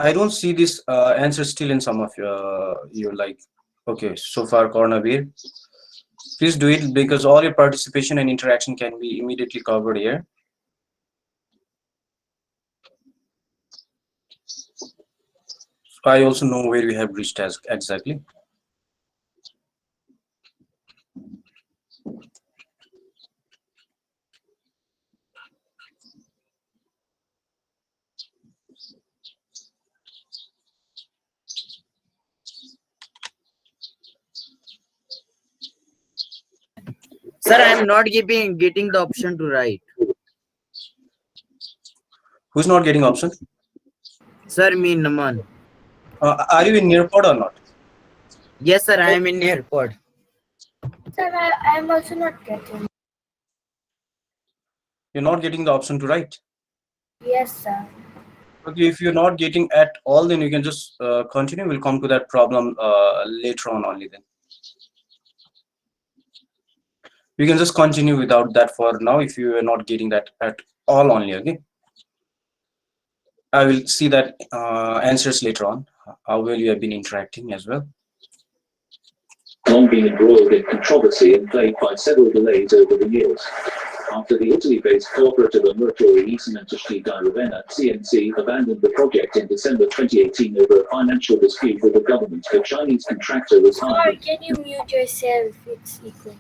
I don't see this answer still in some of your like. Okay, so far Cornavir. Please do it because all your participation and interaction can be immediately covered here. I also know where we have reached as exactly. Sir, I am not getting the option to write. Who's not getting option? Sir, me Naman. Are you in nearpod or not? Yes, sir, I am in airport. Sir, I am also not getting. You're not getting the option to write. Yes, sir. Okay, if you're not getting at all, then you can just continue. We'll come to that problem later on only then. You can just continue without that for now if you are not getting that at all only, okay? I will see that answers later on, how well you have been interacting as well. Long been embroiled in controversy and plagued by several delays over the years. After the Italy-based cooperative laboratory Cementosci di Ravenna (CNC) abandoned the project in December 2018 over a financial dispute with the government, the Chinese contractor was Sorry, hired. can you mute yourself? It's equal.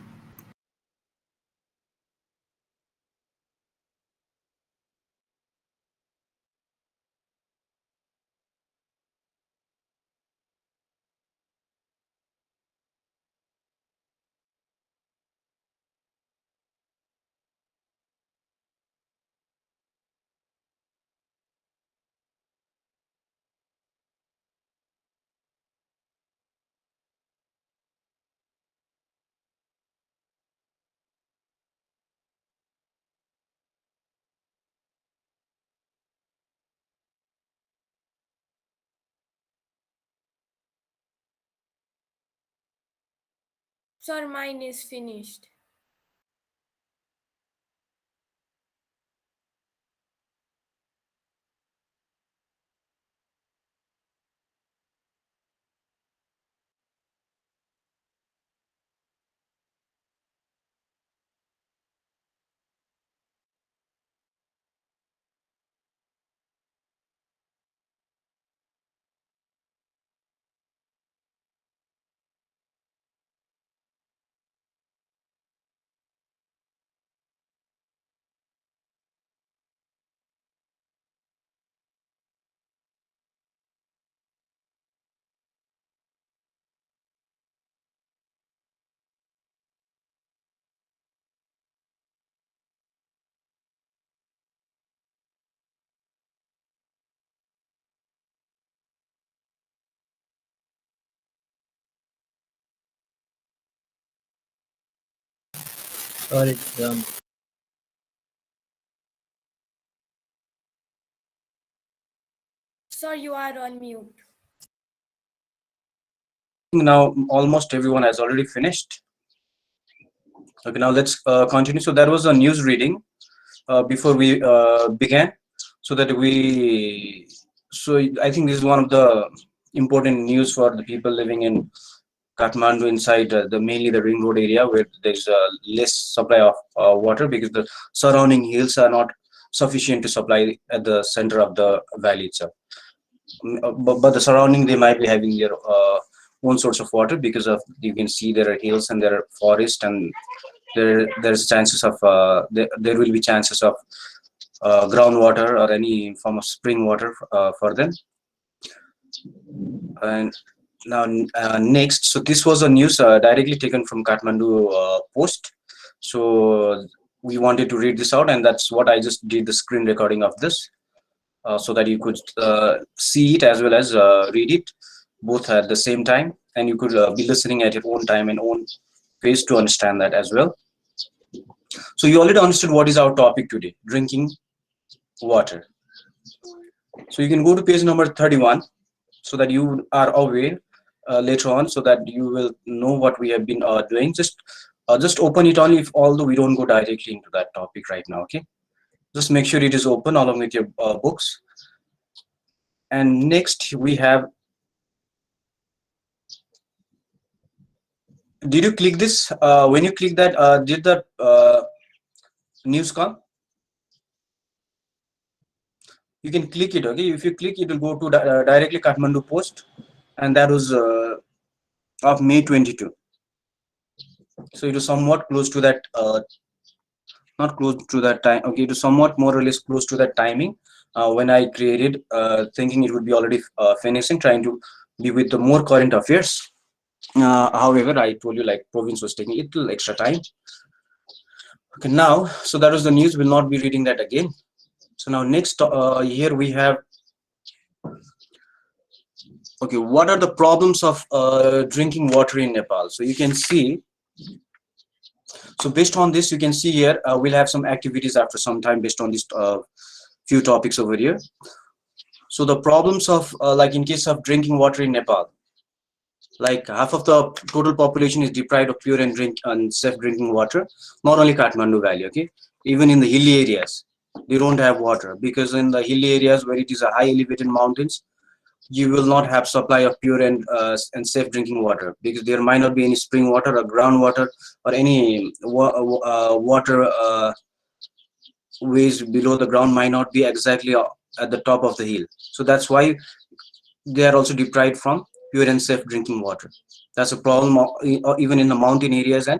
Sir, mine is finished. Sir, it's Sir, you are on mute. Now almost everyone has already finished. Okay, now let's continue. So there was a news reading before we began, so that we. So I think this is one of the important news for the people living in Kathmandu inside the mainly the ring road area where there's less supply of water because the surrounding hills are not sufficient to supply at the center of the valley itself. But the surrounding they might be having their own source of water because of you can see there are hills and there are forest and there's chances of there will be chances of groundwater or any form of spring water for them. And now next, so this was a news directly taken from Kathmandu Post. So we wanted to read this out, and that's what I just did the screen recording of this, so that you could see it as well as read it both at the same time, and you could be listening at your own time and own pace to understand that as well. So you already understood what is our topic today: drinking water. So you can go to page number 31 so that you are aware later on, so that you will know what we have been doing. Just open it only, if although we don't go directly into that topic right now. Okay, just make sure it is open along with your books. And next we have, did you click this? When you click that, did the news come? You can click it, okay? If you click, it will go to directly Kathmandu Post, and that was of May 22. So it was somewhat close to that, not close to that time. Okay, it was somewhat more or less close to that timing when I created, thinking it would be already finishing, trying to be with the more current affairs. However, I told you like province was taking a little extra time. Okay, now, so that was the news. We'll not be reading that again. So now next here we have, okay, what are the problems of drinking water in Nepal? So you can see, so based on this, you can see here, we'll have some activities after some time based on these few topics over here. So the problems of, like in case of drinking water in Nepal, like half of the total population is deprived of pure and safe drinking water, not only Kathmandu Valley, okay? Even in the hilly areas, they don't have water, because in the hilly areas where it is a high elevated mountains, you will not have supply of pure and safe drinking water, because there might not be any spring water or groundwater or any water ways below the ground might not be exactly at the top of the hill. So that's why they are also deprived from pure and safe drinking water. That's a problem even in the mountain areas and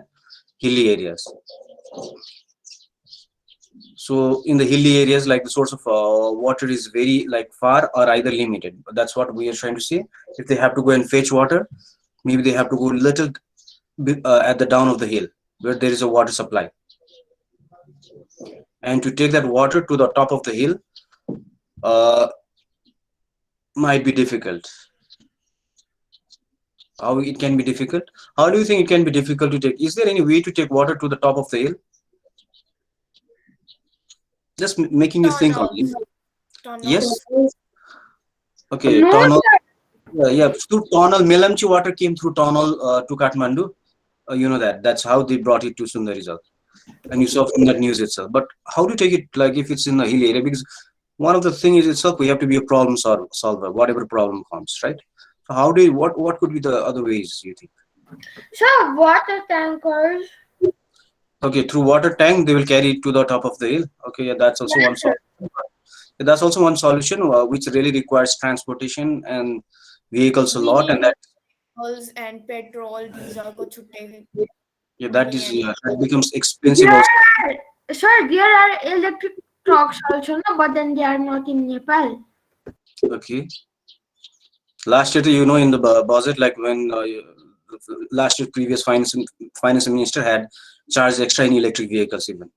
hilly areas. So in the hilly areas, like the source of water is very like far or either limited. But that's what we are trying to say. If they have to go and fetch water, maybe they have to go little bit at the down of the hill where there is a water supply. And to take that water to the top of the hill might be difficult. How it can be difficult? How do you think it can be difficult to take? Is there any way to take water to the top of the hill? Just making you think on it. Tunnel. Yes. Okay. No, Tunnel. sir. Yeah. Through tunnel, Melamchi water came through tunnel to Kathmandu. You know that. That's how they brought it to Sundarizal. And you saw from that news itself. But how do you take it? Like if it's in the hill area, because one of the things itself, we have to be a problem solver, whatever problem comes, right? So how do you, what could be the other ways you think? Sir, water tankers. Okay, through water tank, they will carry it to the top of the hill. Okay, yeah, that's also one solution. That's also one solution which really requires transportation and vehicles a We lot, need and that vehicles and petrol, diesel ko chutte. yeah, that is Money and that becomes expensive also. Sir, there are electric trucks also, no? But then they are not in Nepal. Okay, last year, you know, in the budget, like when last year previous finance minister had charged extra in electric vehicles even.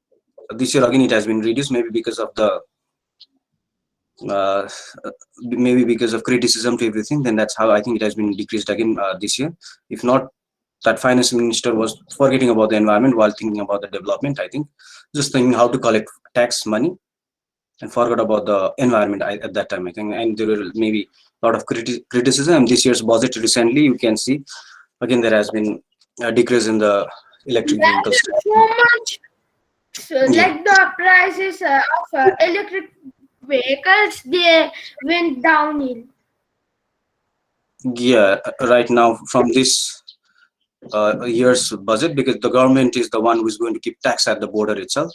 This year again it has been reduced, maybe because of the uh, maybe because of criticism to everything. Then that's how I think it has been decreased again this year. If not, that finance minister was forgetting about the environment while thinking about the development. I think just thinking how to collect tax money and forgot about the environment at that time. I think, and there were maybe a lot of criticism. And this year's budget recently, you can see again there has been a decrease in the electric vehicles. So much. So, Yeah. like the prices of electric vehicles, they went downhill. Yeah, right now from this year's budget, because the government is the one who is going to keep tax at the border itself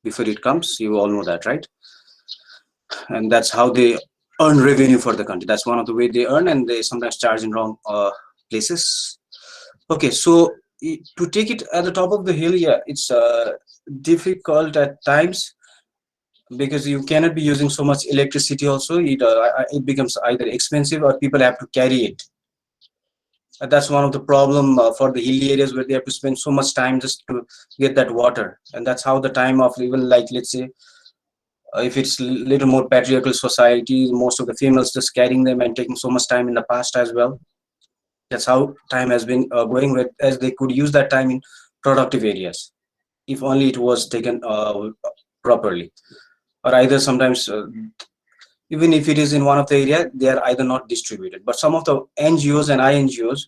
before it comes. You all know that, right? And that's how they earn revenue for the country. That's one of the way they earn, and they sometimes charge in wrong places. Okay, so to take it at the top of the hill, yeah, it's difficult at times because you cannot be using so much electricity. Also, it becomes either expensive or people have to carry it. That's one of the problem for the hilly areas where they have to spend so much time just to get that water, and that's how the time of even like let's say if it's little more patriarchal society, most of the females just carrying them and taking so much time in the past as well. That's how time has been going with, as they could use that time in productive areas if only it was taken properly, or either sometimes even if it is in one of the area, they are either not distributed. But some of the NGOs and INGOs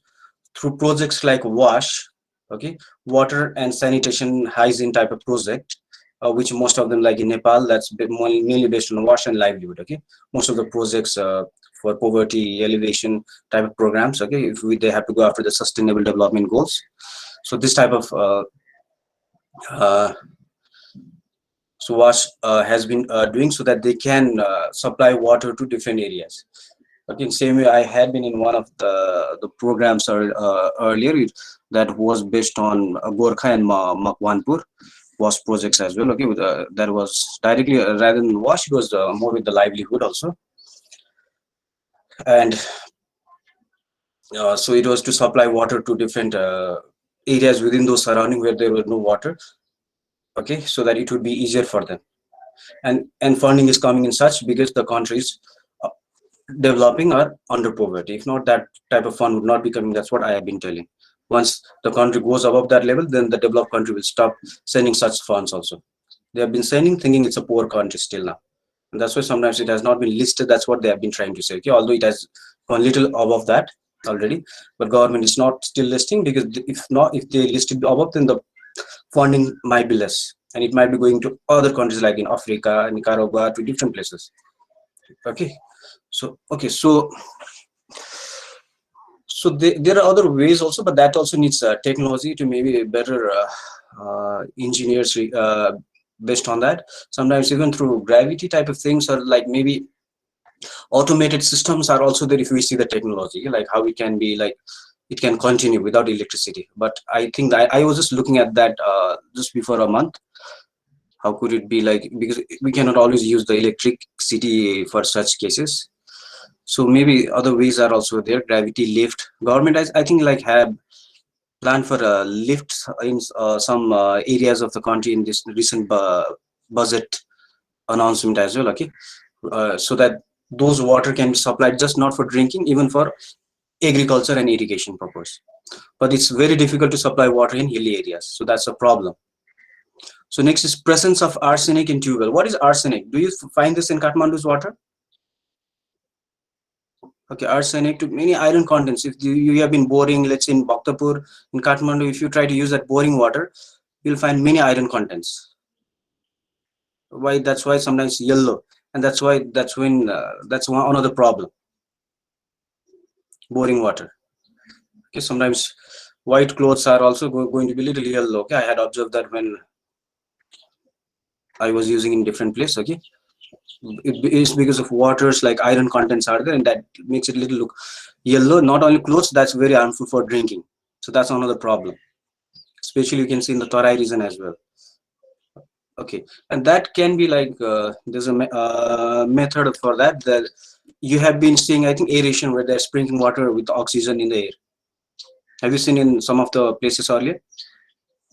through projects like WASH, okay, water and sanitation hygiene type of project, which most of them like in Nepal, that's mainly based on WASH and livelihood. Okay, most of the projects for poverty elevation type of programs. Okay, if they have to go after the sustainable development goals. So this type of uh, so WASH has been doing, so that they can supply water to different areas. Okay, in same way, I had been in one of the programs earlier that was based on Gorkha and Makwanpur WASH projects as well. Okay, that was directly rather than WASH, it was more with the livelihood also, and so it was to supply water to different areas within those surrounding where there was no water. Okay, so that it would be easier for them, and funding is coming in such because the countries developing are under poverty. If not, that type of fund would not be coming. That's what I have been telling. Once the country goes above that level, then the developed country will stop sending such funds also. They have been sending thinking it's a poor country still now. And that's why sometimes it has not been listed. That's what they have been trying to say. Okay, although it has gone little above that already, but government is not still listing, because if they list it above, then the funding might be less. And it might be going to other countries like in Africa, Nicaragua, to different places. Okay. So there are other ways also, but that also needs technology to maybe better engineers based on that. Sometimes even through gravity type of things, or like maybe automated systems are also there if we see the technology, like how it can be, like it can continue without electricity. But I think that I was just looking at that just before a month. How could it be, like, because we cannot always use the electricity for such cases. So maybe other ways are also there. Gravity lift. Government, I think, like have planned for a lift in some areas of the country in this recent budget announcement as well. Okay, so that those water can be supplied just not for drinking, even for agriculture and irrigation purpose. But it's very difficult to supply water in hilly areas, so that's a problem. So next is presence of arsenic in tube well. What is arsenic? Do you find this in Kathmandu's water? Okay, arsenic to many iron contents. If you have been boring, let's say in Bhaktapur, in Kathmandu, if you try to use that boring water, you'll find many iron contents. Why? That's why sometimes yellow, and that's when that's one another problem. Boring water. Okay, sometimes white clothes are also going to be little yellow. Okay, I had observed that when I was using in different place. Okay, it is because of waters, like iron contents are there, and that makes it little look yellow. Not only clothes, that's very harmful for drinking. So that's another problem. Especially you can see in the Tarai region as well. Okay, and that can be like there's a method for that you have been seeing, I think, aeration, where they're sprinkling water with oxygen in the air. Have you seen in some of the places earlier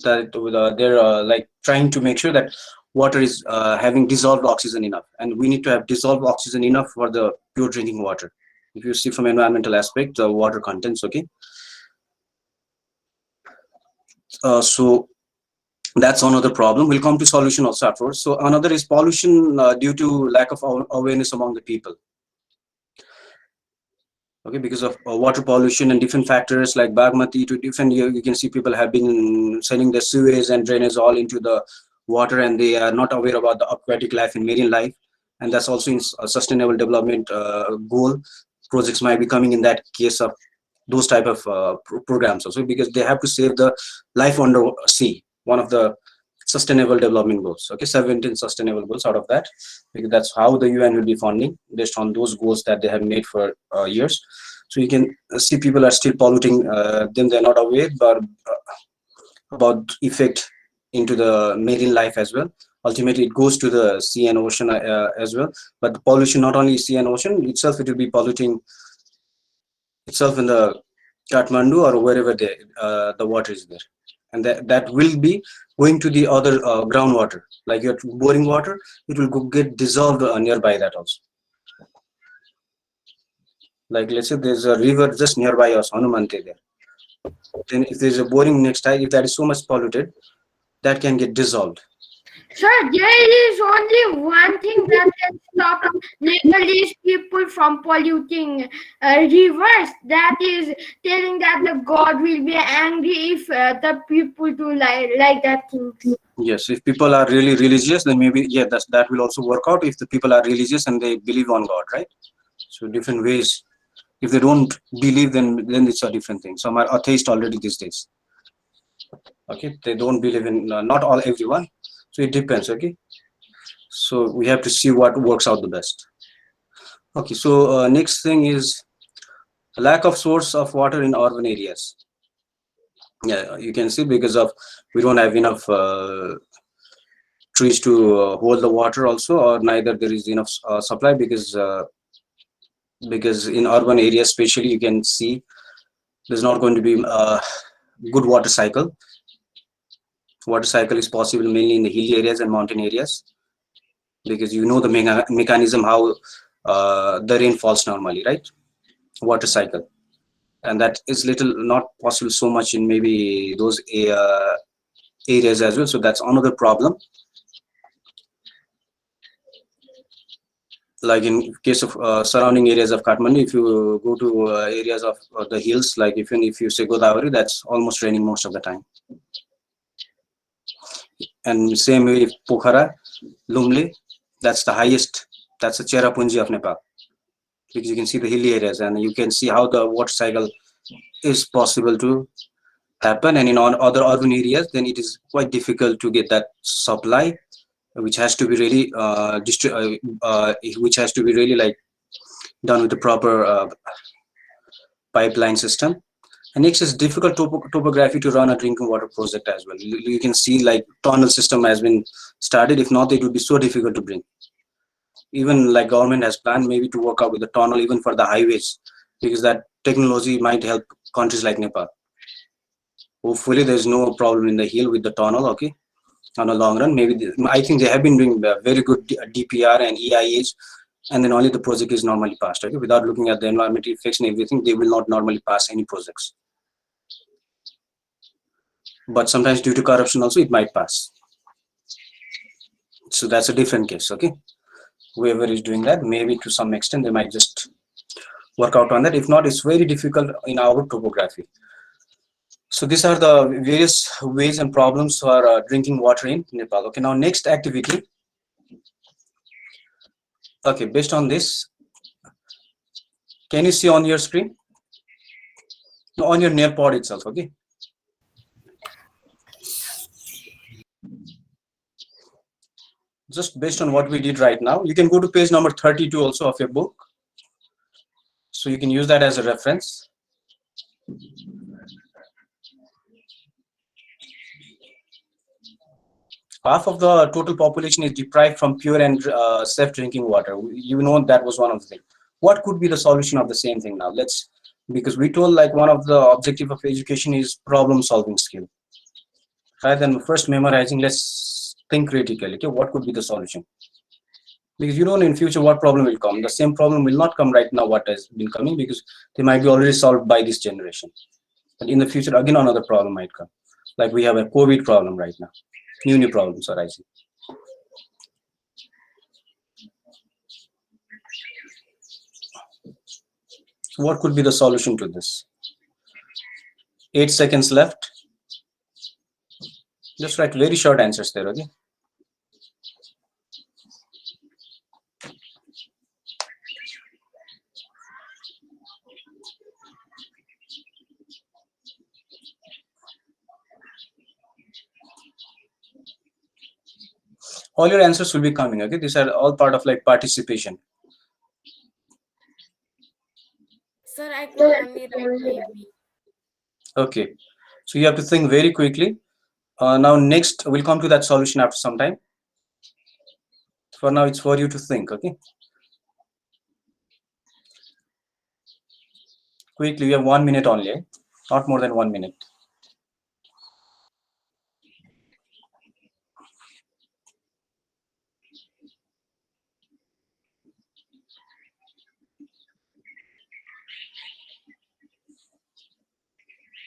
that they're like trying to make sure that water is having dissolved oxygen enough, and we need to have dissolved oxygen enough for the pure drinking water. If you see from environmental aspect, the water contents. Okay, so that's another problem. We'll come to solution also afterwards. So another is pollution due to lack of awareness among the people. Okay, because of water pollution and different factors like Bagmati to different, you can see people have been sending the sewage and drainage all into the water, and they are not aware about the aquatic life and marine life. And that's also in a sustainable development goal. Projects might be coming in that case of those type of programs also, because they have to save the life under sea, one of the sustainable development goals. Okay, 17 sustainable goals out of that, because that's how the UN will be funding based on those goals that they have made for years. So you can see people are still polluting them. They're not aware but about effect into the marine life as well. Ultimately, it goes to the sea and ocean as well. But the pollution, not only sea and ocean itself, it will be polluting itself in the Kathmandu or wherever the water is there, and that will be going to the other groundwater, like your boring water. It will get dissolved nearby that also. Like let's say there's a river just nearby us, Hanumante there. Then if there's a boring next time, if that is so much polluted, that can get dissolved. Sir, there is only one thing that can stop Nepalese people from polluting rivers. That is telling that the God will be angry if the people do like that thing. Yes, if people are really religious, then maybe that will also work out. If the people are religious and they believe on God, right? So different ways. If they don't believe, then it's a different thing. Some are atheist already these days. Okay, they don't believe in not all everyone. So it depends. Okay, so we have to see what works out the best. Okay, so next thing is lack of source of water in urban areas. Yeah, you can see because of we don't have enough trees to hold the water also, or neither there is enough supply because in urban areas especially you can see there's not going to be a good water cycle. Water cycle is possible mainly in the hilly areas and mountain areas because you know the mechanism how the rain falls normally, right? Water cycle, and that is little not possible so much in maybe those areas as well. So that's another problem. Like in case of surrounding areas of Kathmandu, if you go to areas of the hills, like even if you say Godavari, that's almost raining most of the time. And same way Pokhara, Lumle, that's the highest, that's the Cherrapunji of Nepal. Because you can see the hilly areas and you can see how the water cycle is possible to happen. And in other urban areas, then it is quite difficult to get that supply, which has to be really which has to be really like done with the proper pipeline system. And next is difficult topography to run a drinking water project as well. You can see like tunnel system has been started. If not, it would be so difficult to bring. Even like government has planned maybe to work out with the tunnel even for the highways, because that technology might help countries like Nepal. Hopefully there's no problem in the hill with the tunnel. Okay, on a long run, maybe I think they have been doing very good DPR and EIAs, and then only the project is normally passed. Okay, without looking at the environmental effects and everything, they will not normally pass any projects. But sometimes due to corruption also it might pass. So that's a different case. Okay, whoever is doing that, maybe to some extent they might just work out on that. If not, it's very difficult in our topography. So these are the various ways and problems for drinking water in Nepal. Okay, now next activity. Okay, based on this, can you see on your screen? No, on your nearpod itself. Okay. Just based on what we did right now, you can go to page number 32 also of your book. So you can use that as a reference. Half of the total population is deprived from pure and safe drinking water. You know that was one of the things. What could be the solution of the same thing now? Because we told like one of the objective of education is problem solving skill. Rather than first memorizing, let's think critically. Okay, what could be the solution? Because you don't know in future what problem will come. The same problem will not come right now what has been coming, because they might be already solved by this generation. But in the future, again, another problem might come. Like we have a COVID problem right now. New problems are rising. So what could be the solution to this? 8 seconds left. Just write very short answers there, okay? All your answers will be coming, okay? These are all part of like participation. Sir, I could only write maybe. Okay, so you have to think very quickly. Now next, we'll come to that solution after some time. For now, it's for you to think, okay? Quickly, we have 1 minute only, eh? Not more than 1 minute.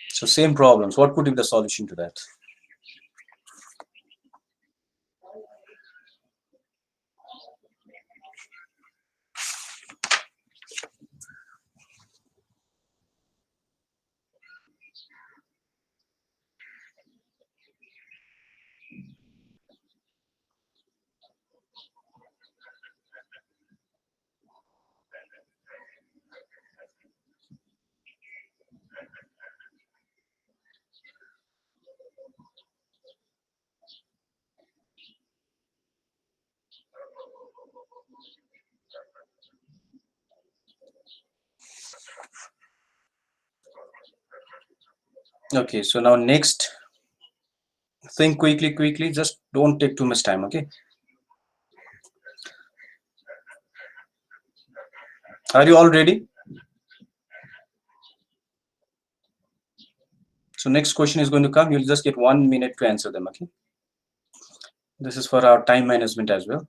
So same problems. What could be the solution to that? Okay, so now next, think quickly, just don't take too much time. Okay, are you all ready? So next question is going to come. You'll just get 1 minute to answer them. Okay, this is for our time management as well.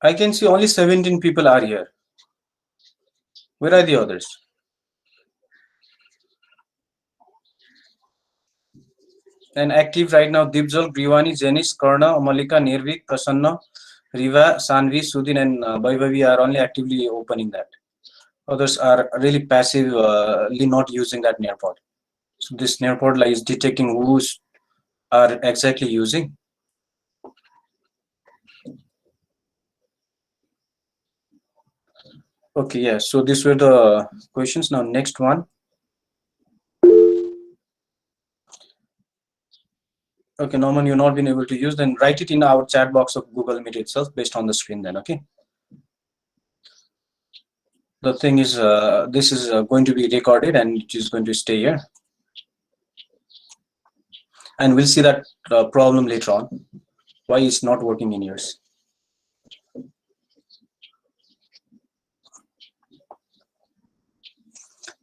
I can see only 17 people are here. Where are the others? And active right now, Dibjal, Grivani, Janice, Karna, Malika, Nirvik, Prasanna, Riva, Sanvi, Sudin, and Vaibhavi are only actively opening that. Others are really passively not using that nearpod. So this nearpod is detecting who's are exactly using. Okay, yeah. So these were the questions. Now next one. Okay, Norman, you've not been able to use, then write it in our chat box of Google Meet itself based on the screen then, okay? The thing is, this is going to be recorded and it is going to stay here. And we'll see that problem later on, why it's not working in yours.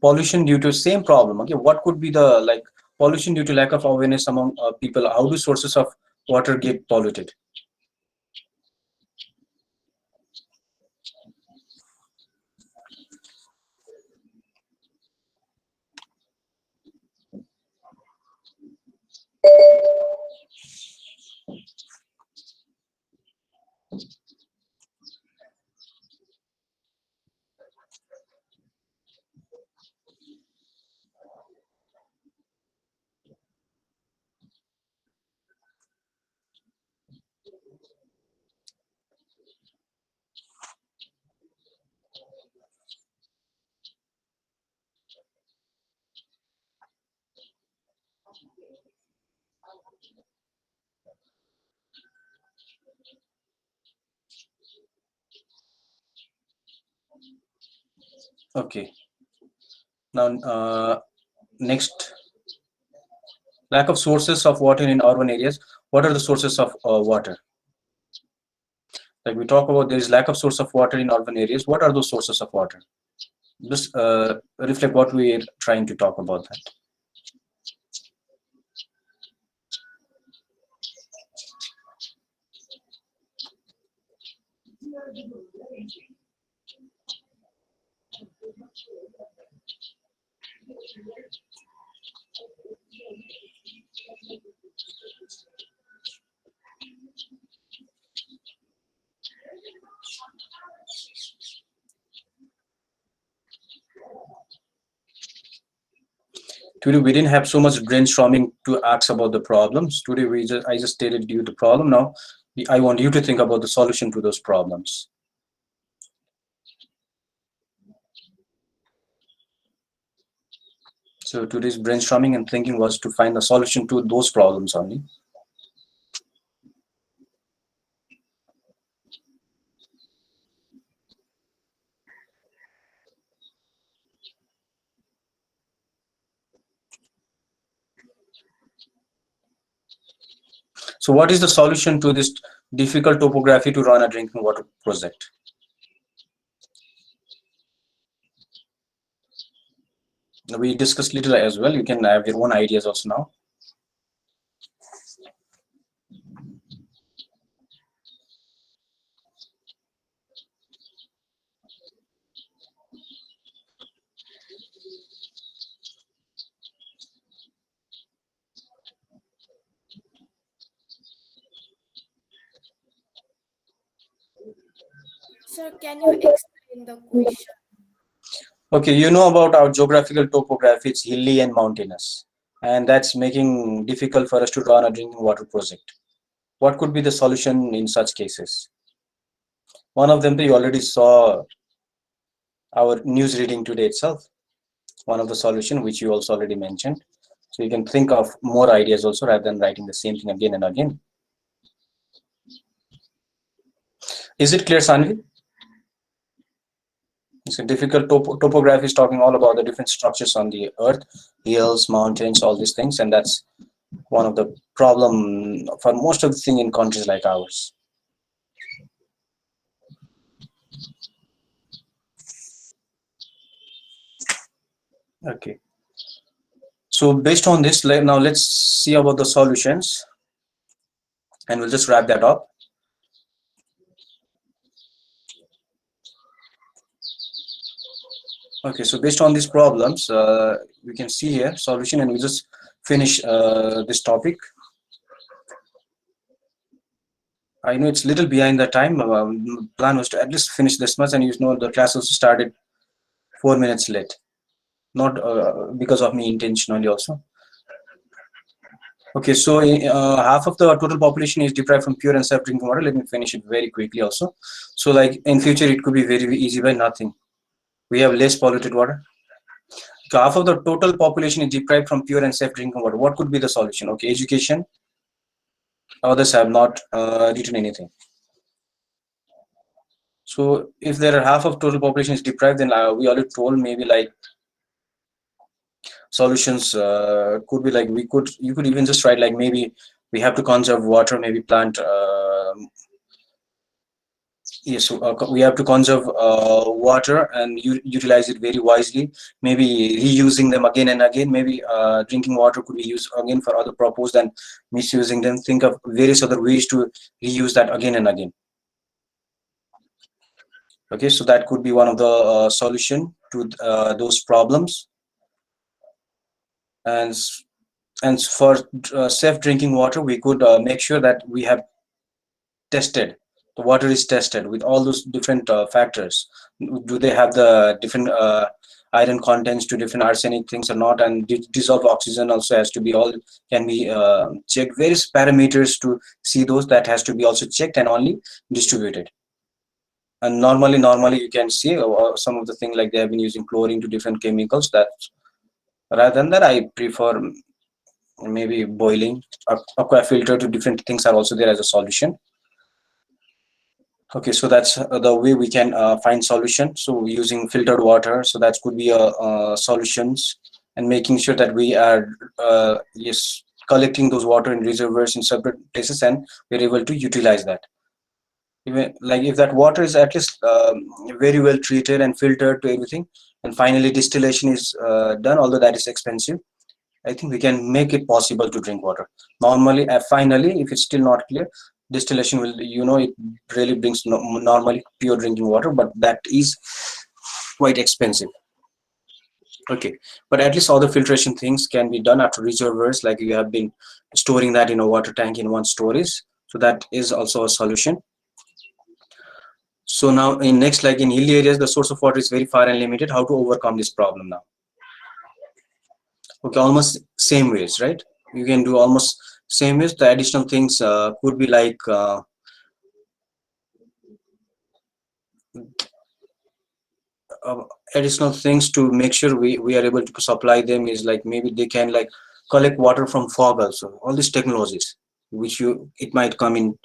Pollution due to same problem, okay? What could be the, pollution due to lack of awareness among people? How do sources of water get polluted? Okay. Now, next, lack of sources of water in urban areas. What are the sources of water? Like we talk about, there is lack of source of water in urban areas. What are those sources of water? Just reflect what we are trying to talk about that. Today we didn't have so much brainstorming to ask about the problems. Today I just stated you the problem. Now I want you to think about the solution to those problems. So today's brainstorming and thinking was to find the solution to those problems only. So what is the solution to this difficult topography to run a drinking water project? We discussed little as well. You can have your own ideas also now. Sir, can you explain the question? Okay, you know about our geographical topography, it's hilly and mountainous, and that's making difficult for us to run a drinking water project. What could be the solution in such cases? One of them, you already saw our news reading today itself, one of the solution which you also already mentioned. So you can think of more ideas also rather than writing the same thing again and again. Is it clear, Sanvi? It's a difficult topography is talking all about the different structures on the earth, hills, mountains, all these things, and that's one of the problem for most of the thing in countries like ours. Okay. So based on this, now let's see about the solutions, and we'll just wrap that up. Okay, so based on these problems, we can see here solution, and we just finish this topic. I know it's little behind the time. Plan was to at least finish this much, and you know the class also started 4 minutes late, not because of me intentionally also. Okay, so half of the total population is deprived from pure and safe drinking water. Let me finish it very quickly also. So like in future, it could be very easy by nothing. We have less polluted water. So half of the total population is deprived from pure and safe drinking water. What could be the solution? Okay, education. Others have not written anything. So if there are half of total population is deprived, then we already told maybe like solutions could be like you could even just write like maybe we have to conserve water, maybe plant yes, we have to conserve water and utilize it very wisely, maybe reusing them again and again. Maybe drinking water could be used again for other purpose than misusing them. Think of various other ways to reuse that again and again. Okay, so that could be one of the solution to those problems. And for safe drinking water, we could make sure that we have tested the water is tested with all those different factors. Do they have the different iron contents to different arsenic things or not? And dissolved oxygen also has to be all can be checked. Various parameters to see those that has to be also checked and only distributed. And normally you can see some of the things like they have been using chlorine to different chemicals. That rather than that, I prefer maybe boiling. Aqua filter to different things are also there as a solution. Okay, so that's the way we can find solution. So using filtered water, so that could be a solutions, and making sure that we are yes collecting those water in reservoirs in separate places, and we're able to utilize that. Even like if that water is at least very well treated and filtered to everything, and finally distillation is done, although that is expensive, I think we can make it possible to drink water. Normally, finally, if it's still not clear, distillation will, it really brings normally pure drinking water, but that is quite expensive. Okay, but at least all the filtration things can be done after reservoirs, like you have been storing that in a water tank in one storage. So that is also a solution. So now in next, like in hilly areas, the source of water is very far and limited. How to overcome this problem now? Okay, almost same ways, right? You can do almost same ways. The additional things could be like additional things to make sure we are able to supply them is like maybe they can like collect water from fog also. All these technologies which it might come in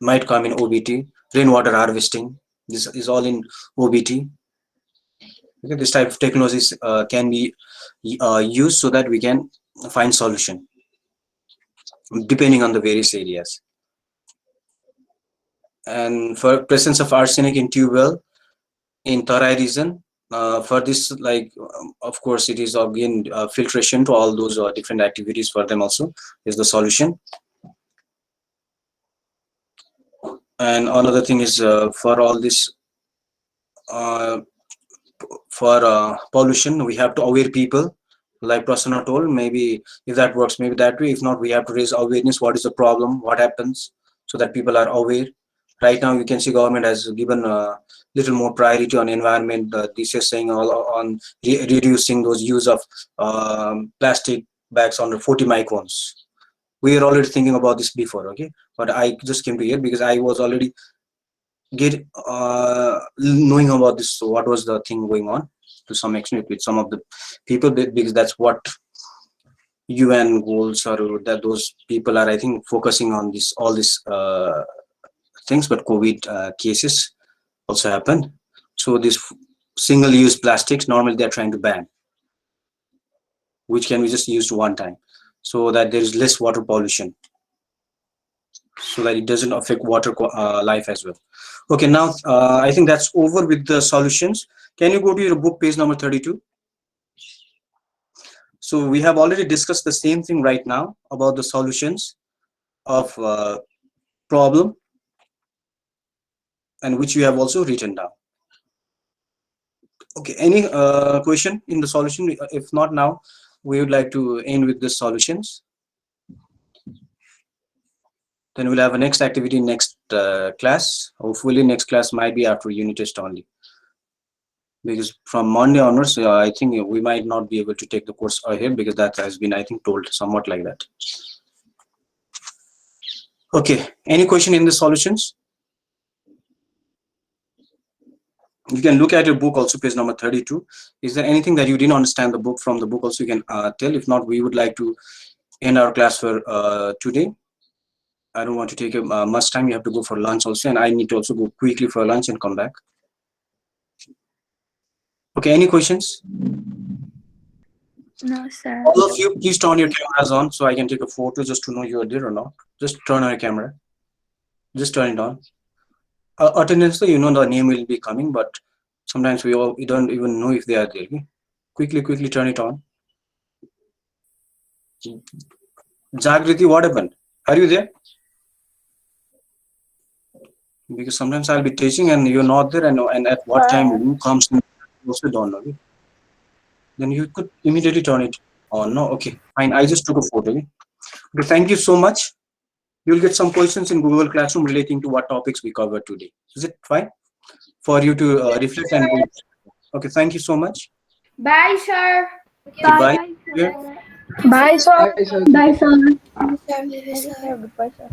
OBT. Rainwater harvesting, this is all in OBT. Okay, this type of technologies can be used so that we can find solution depending on the various areas. And for presence of arsenic in tube well in Tarai region, for this, like of course it is again filtration to all those different activities for them also is the solution. And another thing is for all this for pollution, we have to aware people, like Prasanna told. Maybe if that works, maybe that way. If not, we have to raise awareness. What is the problem? What happens? So that people are aware, Right now, you can see government has given a little more priority on environment. This is saying on reducing those use of plastic bags under 40 microns. We were already thinking about this before, okay? But I just came to here because I was already knowing about this. So what was the thing going on to some extent with some of the people, because that's what UN goals are, that those people are, I think, focusing on this, all these things. But COVID cases also happen. So this single-use plastics, normally they're trying to ban, which can be just used one time, so that there is less water pollution, so that it doesn't affect water life as well. Okay, now I think that's over with the solutions. Can you go to your book, page number 32? So we have already discussed the same thing right now about the solutions of problem, and which you have also written down. Okay, any question in the solution? If not, now we would like to end with the solutions. Then we'll have a next activity next class. Hopefully next class might be after unit test only, because from Monday onwards, I think we might not be able to take the course ahead, because that has been, I think, told somewhat like that. Okay, any question in the solutions? You can look at your book also, page number 32. Is there anything that you didn't understand the book from the book also? You can tell. If not, we would like to end our class for today. I don't want to take much time. You have to go for lunch also, and I need to also go quickly for lunch and come back. Okay, any questions? No, sir. All of you, please turn your cameras on so I can take a photo just to know you are there or not. Just turn on your camera. Just turn it on. Attendance, you know the name will be coming, but sometimes we don't even know if they are there. Okay? Quickly turn it on. Jagriti, what happened? Are you there? Because sometimes I'll be teaching and you're not there, and at what time who comes in, you also don't know. Okay? Then you could immediately turn it on. No, okay, fine. I just took a photo. Okay? Okay, thank you so much. You'll get some questions in Google Classroom relating to what topics we covered today. Is it fine for you to reflect and go? Okay, thank you so much. Bye, sir. Goodbye. Bye, sir. Bye, sir. Bye, sir. Bye, sir. Goodbye, sir.